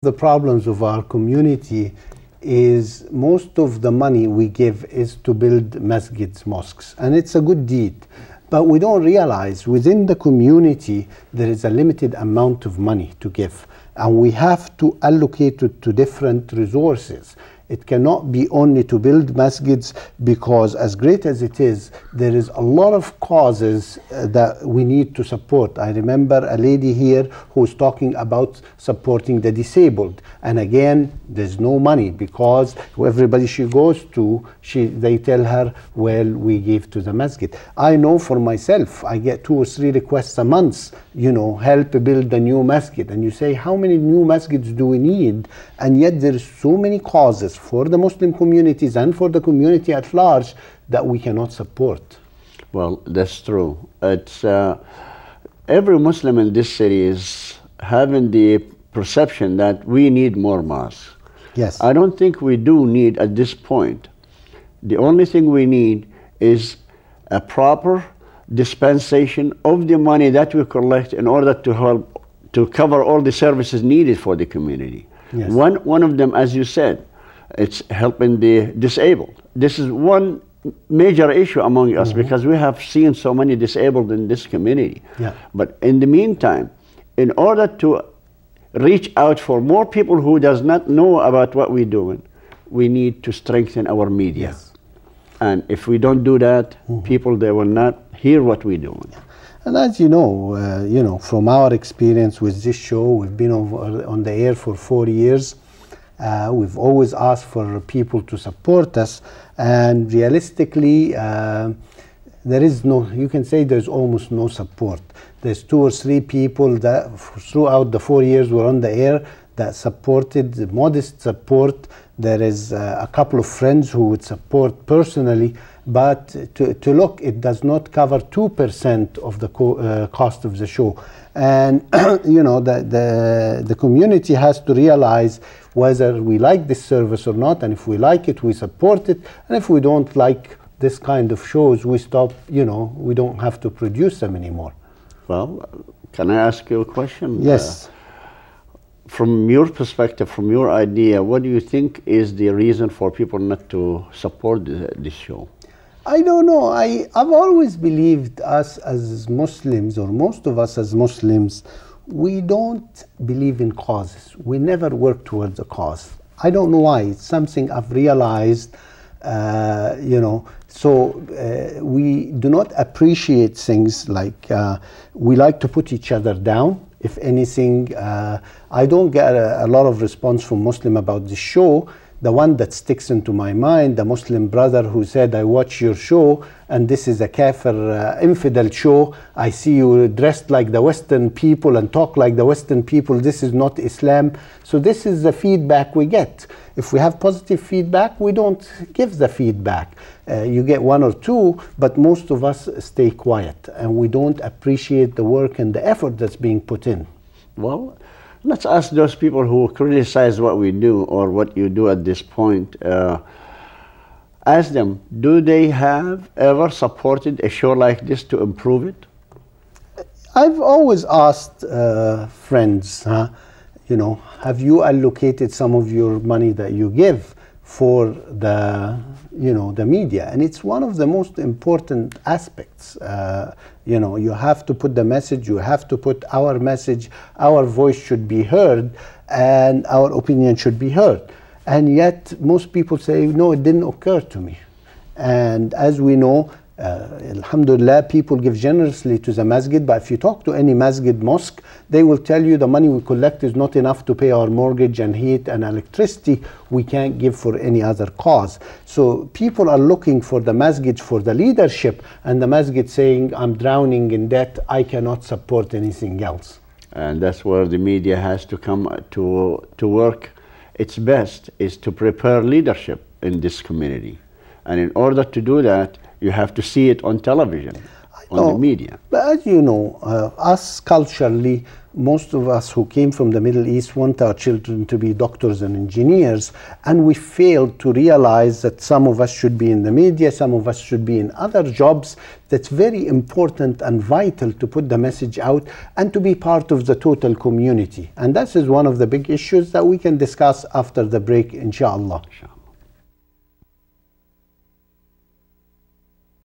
the problems of our community is most of the money we give is to build masjids, mosques, and it's a good deed. But we don't realize within the community there is a limited amount of money to give, and we have to allocate it to different resources. It cannot be only to build masjids, because as great as it is, there is a lot of causes that we need to support. I remember a lady here who's talking about supporting the disabled. And again, there's no money, because everybody she goes to, they tell her, well, we give to the masjid. I know for myself, I get 2 or 3 requests a month, you know, help build a new masjid. And you say, how many new masjids do we need? And yet there's so many causes for the Muslim communities and for the community at large that we cannot support. Well, that's true. It's every Muslim in this city is having the perception that we need more mosques. Yes. I don't think we do need at this point. The only thing we need is a proper dispensation of the money that we collect in order to help to cover all the services needed for the community. Yes. One of them, as you said, it's helping the disabled. This is one major issue among us, because we have seen so many disabled in this community. Yeah. But in the meantime, in order to reach out for more people who does not know about what we're doing, we need to strengthen our media. Yes. And if we don't do that, people, they will not hear what we're doing. And as you know, from our experience with this show, we've been on the air for 4 years. We've always asked for people to support us, and realistically, there is no, you can say there's almost no support. There's 2 or 3 people that throughout the 4 years we're on the air that supported, modest support. There is a couple of friends who would support personally, but to look, it does not cover 2% of the cost of the show. And you know, the community has to realize whether we like this service or not, and if we like it, we support it, and if we don't like this kind of shows, we stop, you know, we don't have to produce them anymore. Well, can I ask you a question? Yes. From your perspective, from your idea, what do you think is the reason for people not to support this show? I don't know. I've always believed us as Muslims, or most of us as Muslims, we don't believe in causes. We never work towards a cause. I don't know why. It's something I've realized, you know. So we do not appreciate things like, we like to put each other down. If anything, I don't get a lot of response from Muslim about the show. The one that sticks into my mind, the Muslim brother who said, I watch your show and this is a kafir, infidel show. I see you dressed like the Western people and talk like the Western people. This is not Islam. So this is the feedback we get. If we have positive feedback, we don't give the feedback. You get 1 or 2, but most of us stay quiet and we don't appreciate the work and the effort that's being put in. Well, let's ask those people who criticize what we do or what you do at this point. Ask them, do they have ever supported a show like this to improve it? I've always asked friends, you know, have you allocated some of your money that you give for the, you know, the media? And it's one of the most important aspects. You know, you have to put the message, you have to put our message, our voice should be heard, and our opinion should be heard. And yet, most people say, no, it didn't occur to me. And as we know, alhamdulillah, people give generously to the masjid, but if you talk to any masjid, mosque, they will tell you the money we collect is not enough to pay our mortgage and heat and electricity. We can't give for any other cause. So people are looking for the masjid for the leadership, and the masjid saying, I'm drowning in debt, I cannot support anything else. And that's where the media has to come to work its best, is to prepare leadership in this community. And in order to do that, you have to see it on television, on the media. But as you know, us culturally, most of us who came from the Middle East want our children to be doctors and engineers, and we failed to realize that some of us should be in the media, some of us should be in other jobs. That's very important and vital to put the message out and to be part of the total community. And this is one of the big issues that we can discuss after the break, inshallah.